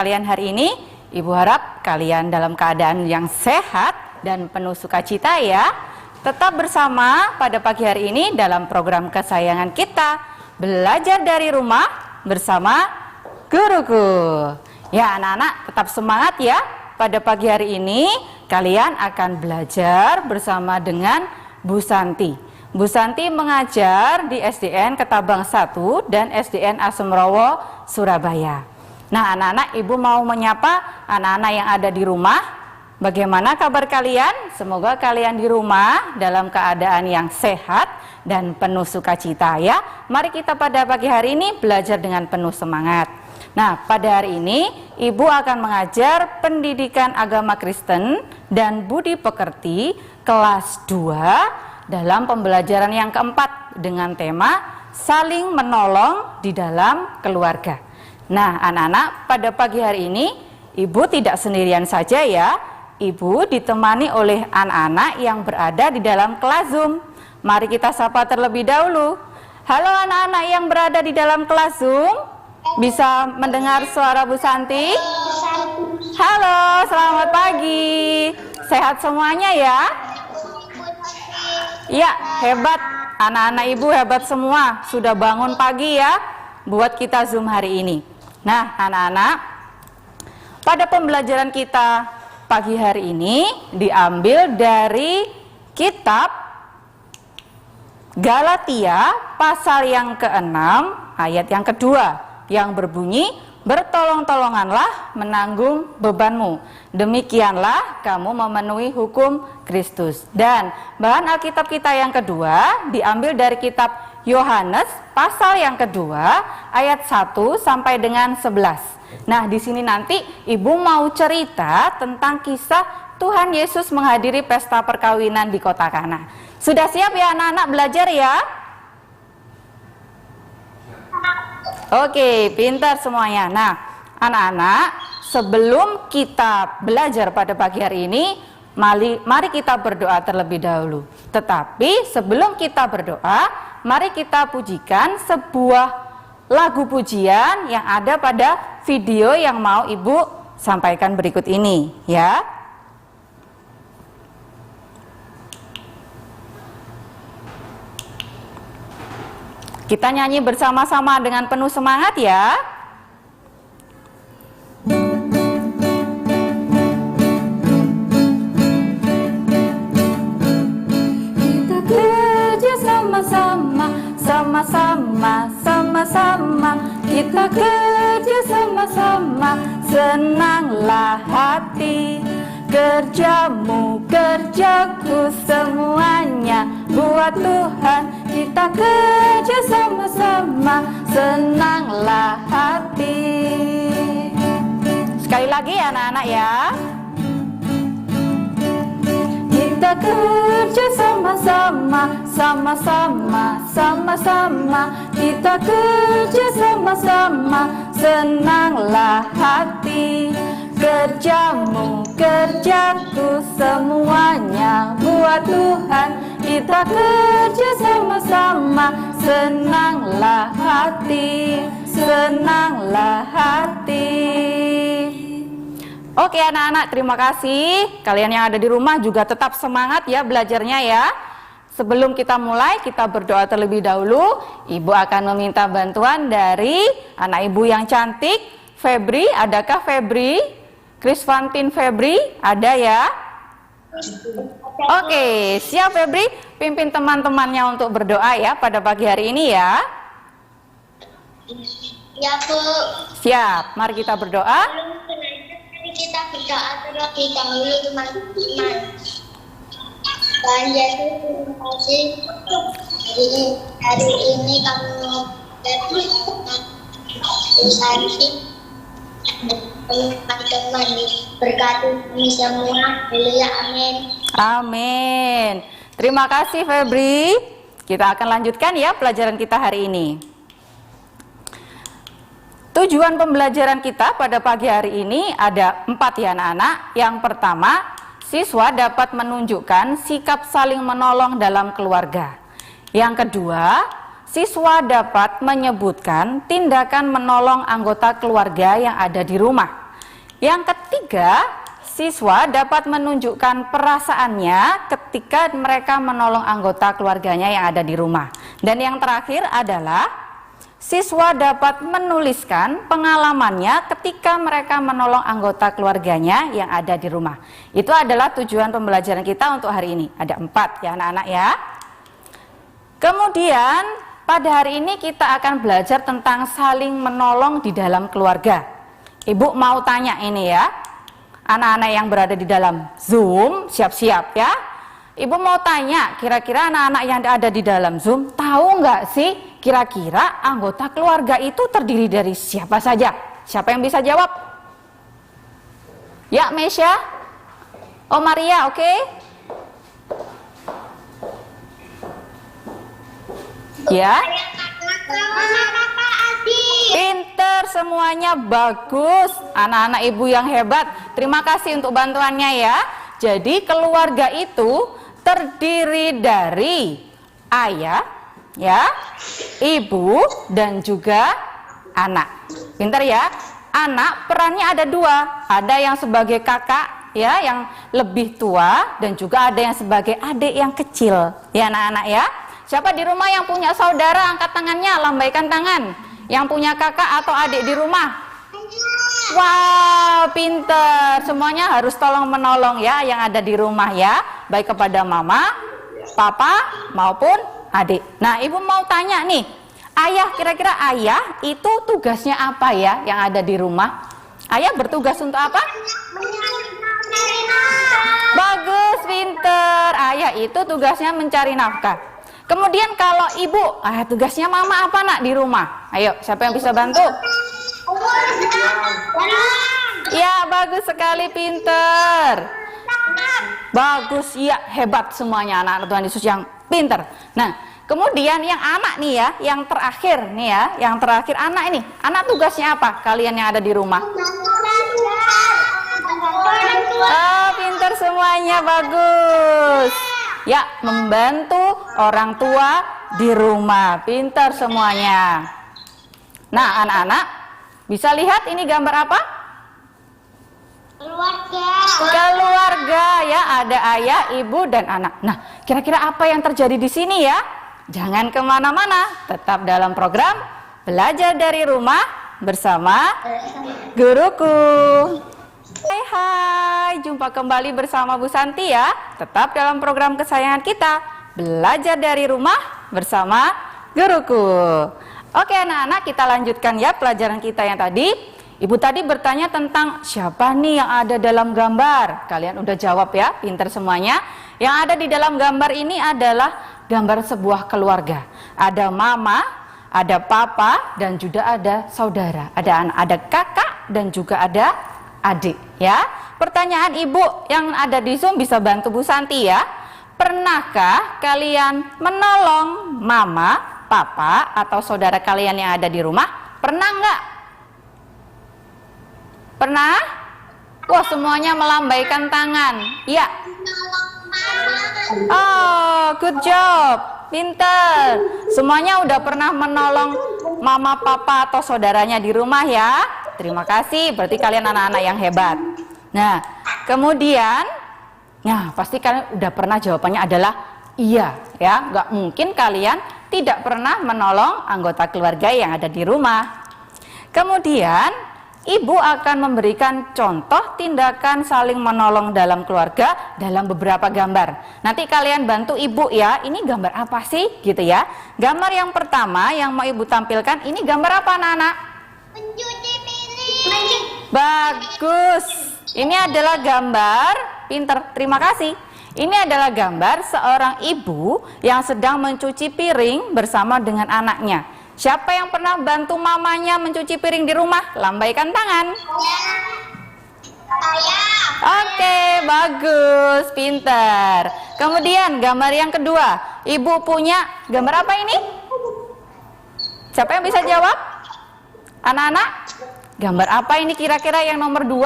Kalian hari ini, Ibu harap kalian dalam keadaan yang sehat dan penuh sukacita ya. Tetap bersama pada pagi hari ini dalam program kesayangan kita, Belajar dari Rumah bersama Guruku. Ya anak-anak, tetap semangat ya. Pada pagi hari ini kalian akan belajar bersama dengan Bu Santi. Bu Santi mengajar di SDN Ketabang 1 dan SDN Asemrowo, Surabaya. Nah anak-anak, Ibu mau menyapa anak-anak yang ada di rumah. Bagaimana kabar kalian? Semoga kalian di rumah dalam keadaan yang sehat dan penuh sukacita ya. Mari kita pada pagi hari ini belajar dengan penuh semangat. Nah pada hari ini Ibu akan mengajar pendidikan agama Kristen dan budi pekerti kelas 2 dalam pembelajaran yang keempat dengan tema saling menolong di dalam keluarga. Nah anak-anak, pada pagi hari ini Ibu tidak sendirian saja ya. Ibu ditemani oleh anak-anak yang berada di dalam kelas Zoom. Mari kita sapa terlebih dahulu. Halo anak-anak yang berada di dalam kelas Zoom, bisa mendengar suara Bu Santi? Halo, selamat pagi. Sehat semuanya ya? Ya, hebat. Anak-anak Ibu hebat semua. Sudah bangun pagi ya buat kita Zoom hari ini. Nah anak-anak, pada pembelajaran kita pagi hari ini diambil dari kitab Galatia pasal yang ke-6 ayat yang kedua yang berbunyi, bertolong-tolonganlah menanggung bebanmu, demikianlah kamu memenuhi hukum Kristus. Dan bahan Alkitab kita yang kedua diambil dari kitab Yohanes pasal yang kedua ayat 1 sampai dengan 11. Nah di sini nanti Ibu mau cerita tentang kisah Tuhan Yesus menghadiri pesta perkawinan di kota Kana. Sudah siap ya anak-anak belajar ya? Oke, pintar semuanya. Nah anak-anak, sebelum kita belajar pada pagi hari ini, mari kita berdoa terlebih dahulu. Tetapi sebelum kita berdoa, mari kita pujikan sebuah lagu pujian yang ada pada video yang mau Ibu sampaikan berikut ini ya. Kita nyanyi bersama-sama dengan penuh semangat ya. Sama-sama, kita kerja sama-sama, senanglah hati. Kerjamu, kerjaku, semuanya buat Tuhan. Kita kerja sama-sama, senanglah hati. Sekali lagi ya anak-anak ya. Kita kerja sama-sama, sama-sama, kita kerja sama-sama, senanglah hati. Kerjamu, kerjaku, semuanya buat Tuhan. Kita kerja sama-sama, senanglah hati, senanglah hati. Oke anak-anak, terima kasih. Kalian yang ada di rumah juga tetap semangat ya belajarnya ya. Sebelum kita mulai, kita berdoa terlebih dahulu. Ibu akan meminta bantuan dari anak Ibu yang cantik, Febri. Adakah Febri? Krisvantin Febri, ada ya? Oke, siap Febri? Pimpin teman-temannya untuk berdoa ya pada pagi hari ini ya. Ya Bu. Siap, mari kita berdoa. Kita berdoa terlebih dahulu teman-teman. Tuhan Yesus, terima kasih hari ini kamu Santi teman-teman berkati kami semua. Haleluya, amin. Amin. Terima kasih Febri. Kita akan lanjutkan ya pelajaran kita hari ini. Tujuan pembelajaran kita pada pagi hari ini ada 4 ya anak-anak. Yang pertama, siswa dapat menunjukkan sikap saling menolong dalam keluarga. Yang kedua, siswa dapat menyebutkan tindakan menolong anggota keluarga yang ada di rumah. Yang ketiga, siswa dapat menunjukkan perasaannya ketika mereka menolong anggota keluarganya yang ada di rumah. Dan yang terakhir adalah siswa dapat menuliskan pengalamannya ketika mereka menolong anggota keluarganya yang ada di rumah. Itu adalah tujuan pembelajaran kita untuk hari ini. Ada 4 ya anak-anak ya. Kemudian pada hari ini kita akan belajar tentang saling menolong di dalam keluarga. Ibu mau tanya ini ya, anak-anak yang berada di dalam Zoom, siap-siap ya. Ibu mau tanya, kira-kira anak-anak yang ada di dalam Zoom tahu nggak sih kira-kira anggota keluarga itu terdiri dari siapa saja? Siapa yang bisa jawab? Ya, Mesya? Oh, Maria, oke? Ya? Pinter semuanya, bagus. Anak-anak ibu yang hebat. Terima kasih untuk bantuannya ya. Jadi keluarga itu terdiri dari ayah, ya, ibu dan juga anak. Pinter ya. Anak perannya ada 2. Ada yang sebagai kakak ya, yang lebih tua, dan juga ada yang sebagai adik yang kecil. Ya anak-anak ya. Siapa di rumah yang punya saudara, angkat tangannya, lambaikan tangan. Yang punya kakak atau adik di rumah? Wow, pinter. Semuanya harus tolong menolong ya yang ada di rumah ya. Baik kepada mama, papa, maupun adik. Nah, ibu mau tanya nih. Ayah, kira-kira ayah itu tugasnya apa ya yang ada di rumah? Ayah bertugas untuk apa? Bagus, pinter. Ayah itu tugasnya mencari nafkah. Kemudian kalau ibu, tugasnya mama apa nak di rumah? Ayo, siapa yang bisa bantu? Ya, bagus sekali, pinter. Bagus, ya, hebat semuanya anak-anak Tuhan Yesus yang pinter. Nah, kemudian yang anak nih ya, yang terakhir nih ya, yang terakhir anak ini. Anak tugasnya apa kalian yang ada di rumah? Oh, pinter semuanya, bagus. Ya, membantu orang tua di rumah. Pintar semuanya. Nah, anak-anak bisa lihat ini gambar apa? Keluarga. Keluarga ya, ada ayah, ibu, dan anak. Nah, kira-kira apa yang terjadi di sini ya? Jangan kemana-mana, tetap dalam program Belajar dari Rumah bersama Guruku. Hai, jumpa kembali bersama Bu Santi ya. Tetap dalam program kesayangan kita, Belajar dari Rumah bersama Guruku. Oke anak-anak, kita lanjutkan ya pelajaran kita yang tadi. Ibu tadi bertanya tentang siapa nih yang ada dalam gambar. Kalian udah jawab ya, pinter semuanya. Yang ada di dalam gambar ini adalah gambar sebuah keluarga. Ada mama, ada papa, dan juga ada saudara. Ada anak, ada kakak, dan juga ada adik ya. Pertanyaan ibu yang ada di Zoom bisa bantu Bu Santi ya. Pernahkah kalian menolong mama, papa, atau saudara kalian yang ada di rumah? Pernah nggak? Pernah? Wah, semuanya melambaikan tangan. Ya. Oh, good job. Pinter. Semuanya udah pernah menolong mama, papa, atau saudaranya di rumah ya. Terima kasih, berarti kalian anak-anak yang hebat. Nah, kemudian, pasti kalian udah pernah, jawabannya adalah iya ya. Nggak mungkin kalian tidak pernah menolong anggota keluarga yang ada di rumah. Kemudian, ibu akan memberikan contoh tindakan saling menolong dalam keluarga dalam beberapa gambar. Nanti kalian bantu ibu ya, ini gambar apa sih gitu ya. Gambar yang pertama yang mau ibu tampilkan, ini gambar apa anak-anak? Mencuci piring. Bagus. Ini adalah gambar, pinter, terima kasih. Ini adalah gambar seorang ibu yang sedang mencuci piring bersama dengan anaknya. Siapa yang pernah bantu mamanya mencuci piring di rumah? Lambaikan tangan. Saya. Oke, bagus, pinter. Kemudian gambar yang kedua, ibu punya gambar apa ini? Siapa yang bisa jawab? Anak-anak, gambar apa ini kira-kira yang nomor 2?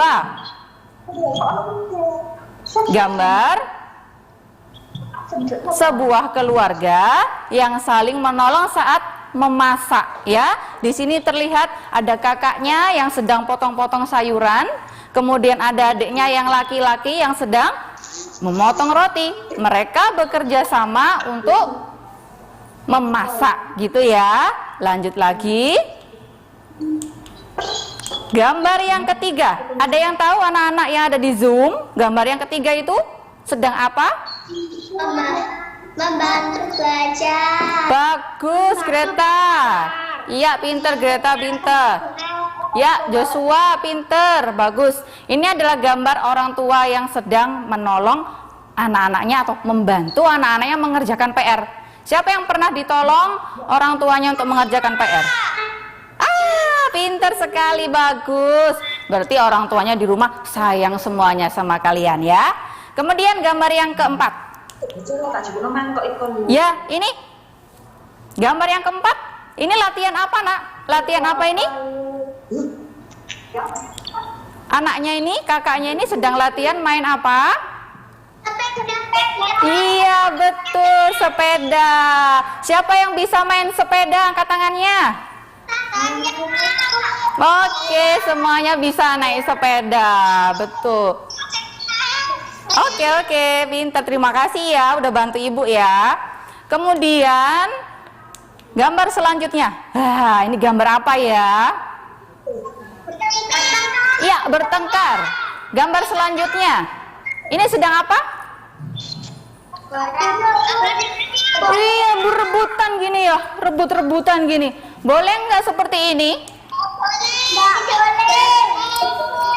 Gambar sebuah keluarga yang saling menolong saat memasak ya. Di sini terlihat ada kakaknya yang sedang potong-potong sayuran, Kemudian ada adiknya yang laki-laki yang sedang memotong roti. Mereka bekerja sama untuk memasak gitu ya. Lanjut lagi. Gambar yang ketiga, ada yang tahu anak-anak yang ada di Zoom? Gambar yang ketiga itu sedang apa? Membantu belajar. Bagus Greta. Iya, pinter Greta, pinter. Ya, Joshua pinter, bagus. Ini adalah gambar orang tua yang sedang menolong anak-anaknya atau membantu anak-anaknya mengerjakan PR. Siapa yang pernah ditolong orang tuanya untuk mengerjakan PR? Pinter sekali, bagus. Berarti orang tuanya di rumah sayang semuanya sama kalian ya. Kemudian gambar yang keempat. Ya, ini gambar yang keempat. Ini latihan apa, Nak? Latihan apa ini? Anaknya ini, kakaknya ini sedang latihan main apa? Iya, betul, sepeda. Siapa yang bisa main sepeda? Angkat tangannya. Oke, semuanya bisa naik sepeda, betul. Oke, pintar. Terima kasih ya, udah bantu ibu ya. Kemudian gambar selanjutnya. Ini gambar apa ya? Iya, bertengkar. Gambar selanjutnya. Ini sedang apa? Iya, berebutan gini ya, rebut-rebutan gini. Boleh nggak seperti ini?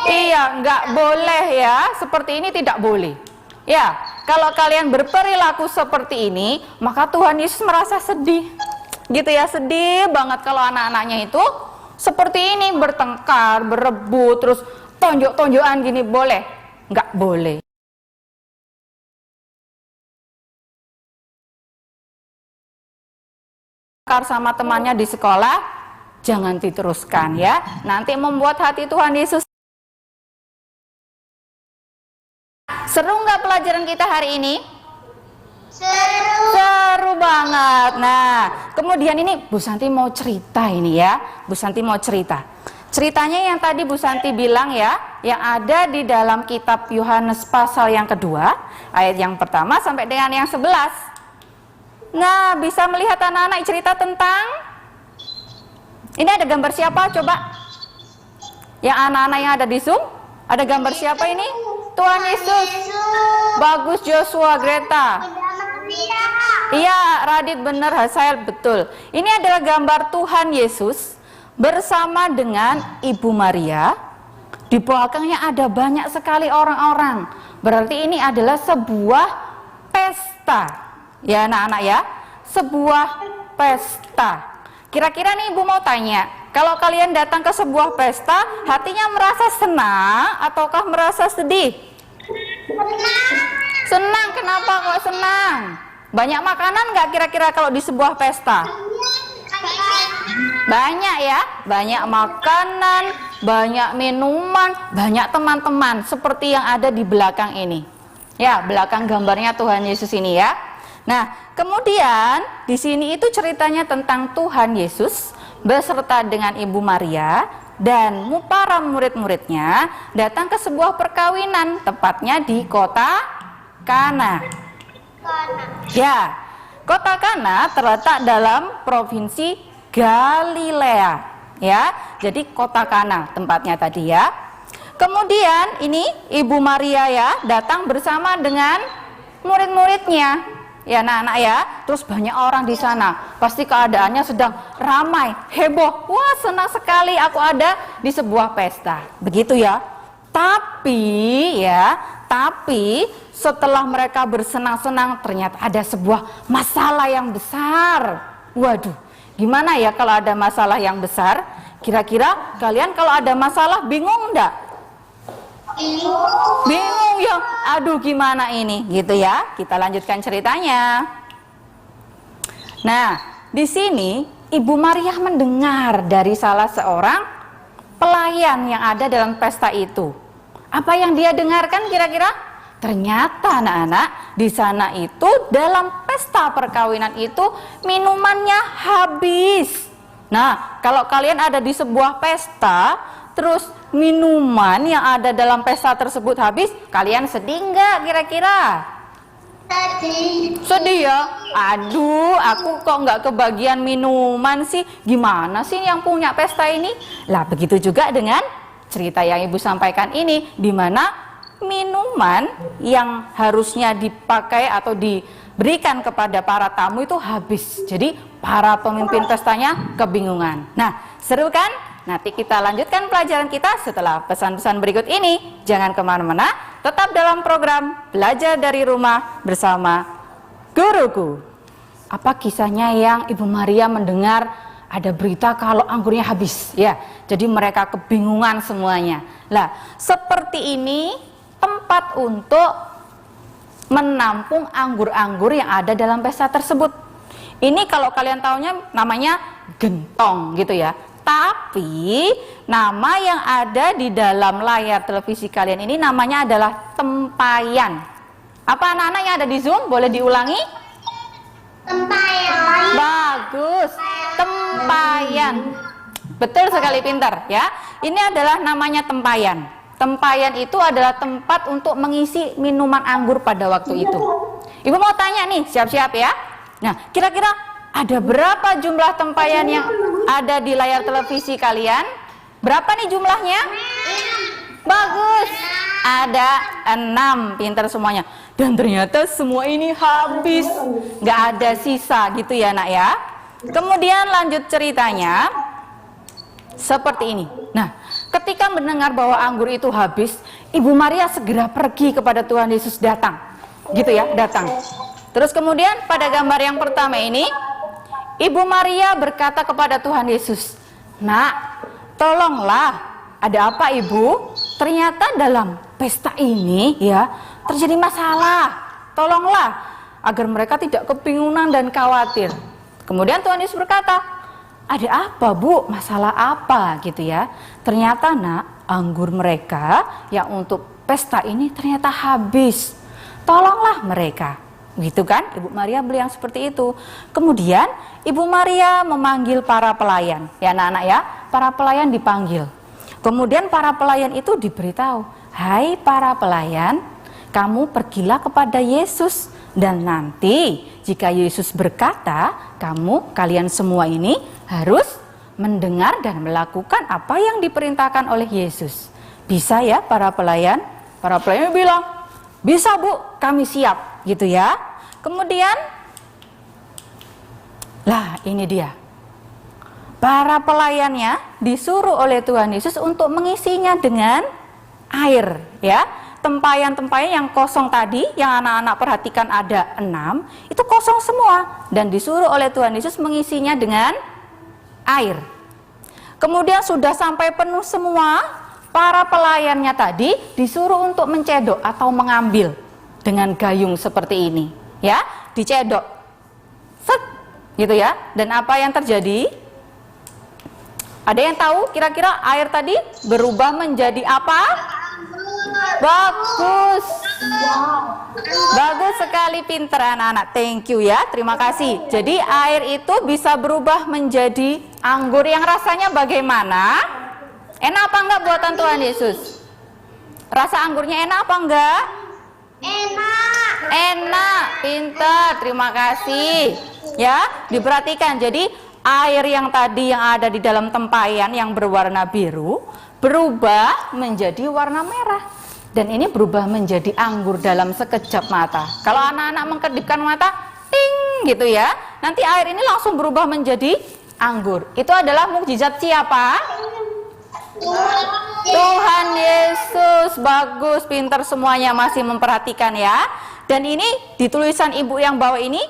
Iya, nggak boleh ya. Seperti ini tidak boleh. Ya, kalau kalian berperilaku seperti ini, maka Tuhan Yesus merasa sedih. Gitu ya, sedih banget kalau anak-anaknya itu seperti ini, bertengkar, berebut, terus tonjok-tonjokan gini. Boleh? Nggak boleh. Sama temannya di sekolah, jangan diteruskan ya. Nanti membuat hati Tuhan Yesus. Seru nggak pelajaran kita hari ini? Seru banget. Nah, kemudian ini Bu Santi mau cerita ini ya. Bu Santi mau cerita. Ceritanya yang tadi Bu Santi bilang ya, yang ada di dalam kitab Yohanes pasal yang kedua, ayat yang pertama sampai dengan yang 11. Nah, bisa melihat anak-anak cerita tentang ini. Ada gambar siapa? Coba. Yang anak-anak yang ada di Zoom, ada gambar siapa ini? Tuhan Yesus. Bagus Joshua, Greta. Iya, Radit bener, Hasael betul. Ini adalah gambar Tuhan Yesus bersama dengan Ibu Maria. Di belakangnya ada banyak sekali orang-orang. Berarti ini adalah sebuah pesta. Ya anak-anak ya, sebuah pesta. Kira-kira nih Ibu mau tanya, kalau kalian datang ke sebuah pesta, hatinya merasa senang ataukah merasa sedih? Senang. Kenapa kok senang? Banyak makanan nggak kira-kira kalau di sebuah pesta? Banyak ya, banyak makanan, banyak minuman, banyak teman-teman seperti yang ada di belakang ini. Ya, belakang gambarnya Tuhan Yesus ini ya. Nah, kemudian di sini itu ceritanya tentang Tuhan Yesus beserta dengan Ibu Maria dan para murid-muridnya datang ke sebuah perkawinan, tepatnya di kota Kana. Ya, kota Kana terletak dalam provinsi Galilea. Ya, jadi kota Kana tempatnya tadi ya. Kemudian ini Ibu Maria ya datang bersama dengan murid-muridnya. Ya anak-anak ya, terus banyak orang di sana. Pasti keadaannya sedang ramai, heboh. Wah, senang sekali aku ada di sebuah pesta. Begitu ya. Tapi setelah mereka bersenang-senang ternyata ada sebuah masalah yang besar. Waduh, gimana ya kalau ada masalah yang besar? Kira-kira kalian kalau ada masalah bingung enggak? Bingung ya, aduh gimana ini gitu ya. Kita lanjutkan ceritanya. Nah, di sini Ibu Maria mendengar dari salah seorang pelayan yang ada dalam pesta itu. Apa yang dia dengarkan kira-kira? Ternyata anak-anak di sana itu dalam pesta perkawinan itu minumannya habis. Nah, kalau kalian ada di sebuah pesta terus minuman yang ada dalam pesta tersebut habis, kalian sedih nggak kira-kira? Sedih ya? Aduh, aku kok nggak kebagian minuman sih. Gimana sih yang punya pesta ini? Lah begitu juga dengan cerita yang ibu sampaikan ini, di mana minuman yang harusnya dipakai atau diberikan kepada para tamu itu habis. Jadi para pemimpin pestanya kebingungan. Nah, seru kan? Nanti kita lanjutkan pelajaran kita setelah pesan-pesan berikut ini. Jangan kemana-mana, tetap dalam program Belajar dari Rumah bersama Guruku. Apa kisahnya yang Ibu Maria mendengar ada berita kalau anggurnya habis? Ya, jadi mereka kebingungan semuanya. Lah, seperti ini tempat untuk menampung anggur-anggur yang ada dalam pesta tersebut. Ini kalau kalian tahunya namanya gentong gitu ya. Tapi nama yang ada di dalam layar televisi kalian ini namanya adalah tempayan. Apa anak-anak yang ada di Zoom? Boleh diulangi? Tempayan. Bagus, tempayan. Betul sekali, pintar ya. Ini adalah namanya tempayan. Tempayan itu adalah tempat untuk mengisi minuman anggur pada waktu itu. Ibu mau tanya nih, siap-siap ya. Nah, kira-kira ada berapa jumlah tempayan yang ada di layar televisi kalian? Berapa nih jumlahnya? Bagus. Ada 6, pintar semuanya. Dan ternyata semua ini habis, nggak ada sisa gitu ya nak ya. Kemudian lanjut ceritanya seperti ini. Nah, ketika mendengar bahwa anggur itu habis, Ibu Maria segera pergi kepada Tuhan Yesus, datang. Gitu ya, datang. Terus kemudian pada gambar yang pertama ini, Ibu Maria berkata kepada Tuhan Yesus, "Nak, tolonglah, ada apa Ibu? Ternyata dalam pesta ini ya terjadi masalah. Tolonglah agar mereka tidak kebingungan dan khawatir." Kemudian Tuhan Yesus berkata, "Ada apa Bu? Masalah apa?" gitu ya. "Ternyata nak, anggur mereka yang untuk pesta ini ternyata habis. Tolonglah mereka." Gitu kan, Ibu Maria bilang seperti itu. Kemudian Ibu Maria memanggil para pelayan. Ya anak-anak ya, para pelayan dipanggil. Kemudian para pelayan itu diberitahu, "Hai para pelayan, kamu pergilah kepada Yesus. Dan nanti jika Yesus berkata, kalian semua ini harus mendengar dan melakukan apa yang diperintahkan oleh Yesus." Bisa ya para pelayan? Para pelayan bilang, "Bisa Bu, kami siap." Gitu ya. Kemudian, lah ini dia. Para pelayannya disuruh oleh Tuhan Yesus untuk mengisinya dengan air ya. Tempayan-tempayan yang kosong tadi, yang anak-anak perhatikan ada 6, itu kosong semua. Dan disuruh oleh Tuhan Yesus mengisinya dengan air. Kemudian sudah sampai penuh semua, para pelayannya tadi disuruh untuk mencedok atau mengambil dengan gayung seperti ini. Ya, dicedok. Set, gitu ya. Dan apa yang terjadi? Ada yang tahu kira-kira air tadi berubah menjadi apa? Bagus. Bagus sekali, pintar anak-anak. Thank you ya, terima kasih. Jadi air itu bisa berubah menjadi anggur yang rasanya bagaimana? Enak apa enggak buatan Tuhan Yesus? Rasa anggurnya enak apa enggak? Enak, pintar, terima kasih. Ya, diperhatikan. Jadi air yang tadi yang ada di dalam tempayan yang berwarna biru berubah menjadi warna merah. Dan ini berubah menjadi anggur dalam sekejap mata. Kalau anak-anak mengkedipkan mata, ting gitu ya. Nanti air ini langsung berubah menjadi anggur. Itu adalah mukjizat siapa? Tuhan Yesus. Bagus, pintar semuanya, masih memperhatikan ya. Dan ini di tulisan ibu yang bawah ini,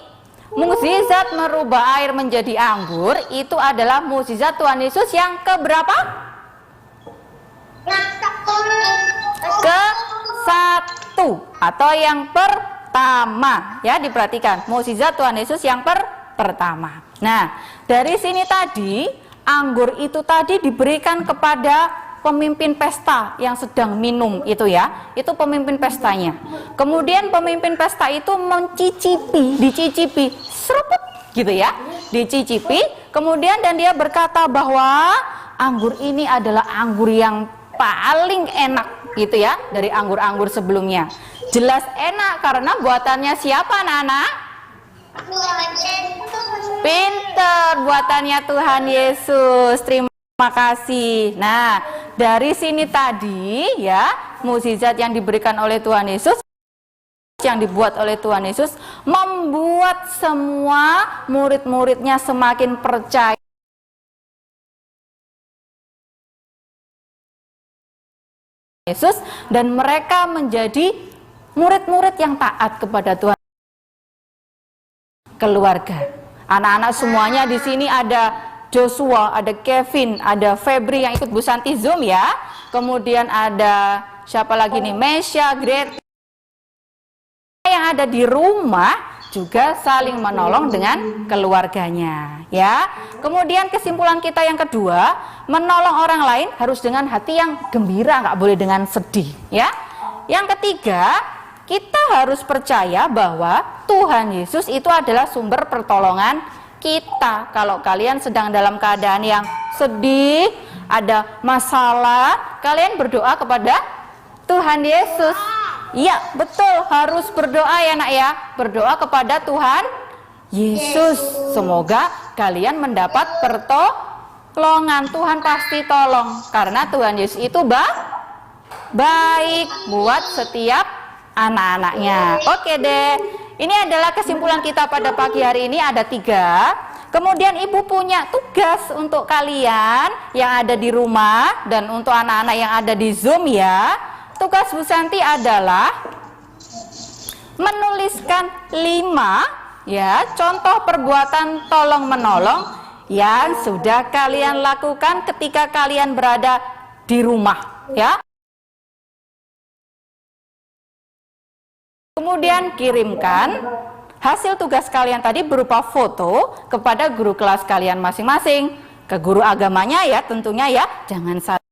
mukjizat merubah air menjadi anggur, itu adalah mukjizat Tuhan Yesus yang keberapa? Ke-1 atau yang pertama ya, diperhatikan mukjizat Tuhan Yesus yang pertama. Nah, dari sini tadi anggur itu tadi diberikan kepada pemimpin pesta yang sedang minum itu ya, itu pemimpin pestanya. Kemudian pemimpin pesta itu dicicipi, seruput gitu ya, dicicipi. Kemudian dan dia berkata bahwa anggur ini adalah anggur yang paling enak gitu ya dari anggur-anggur sebelumnya. Jelas enak karena buatannya siapa anak-anak? Pinter, buatannya Tuhan Yesus. Terima kasih. Nah, dari sini tadi ya, mukjizat yang diberikan oleh Tuhan Yesus, yang dibuat oleh Tuhan Yesus, membuat semua murid-muridnya semakin percaya Yesus, dan mereka menjadi murid-murid yang taat kepada Tuhan. Keluarga, anak-anak semuanya di sini ada Joshua, ada Kevin, ada Febri yang ikut Bu Santi Zoom ya. Kemudian ada siapa lagi nih? Mesya, Greta, yang ada di rumah juga saling menolong dengan keluarganya ya. Kemudian kesimpulan kita yang kedua, menolong orang lain harus dengan hati yang gembira, nggak boleh dengan sedih ya. Yang ketiga, kita harus percaya bahwa Tuhan Yesus itu adalah sumber pertolongan kita. Kalau kalian sedang dalam keadaan yang sedih, ada masalah, kalian berdoa kepada Tuhan Yesus. Iya, betul, harus berdoa ya nak ya. Berdoa kepada Tuhan Yesus. Semoga kalian mendapat pertolongan. Tuhan pasti tolong karena Tuhan Yesus itu baik buat setiap anak-anaknya. Oke deh, ini adalah kesimpulan kita pada pagi hari ini, ada 3. Kemudian ibu punya tugas untuk kalian yang ada di rumah dan untuk anak-anak yang ada di Zoom ya. Tugas Bu Santi adalah menuliskan 5 ya contoh perbuatan tolong menolong yang sudah kalian lakukan ketika kalian berada di rumah ya. Kemudian kirimkan hasil tugas kalian tadi berupa foto kepada guru kelas kalian masing-masing, ke guru agamanya ya tentunya ya, jangan salah.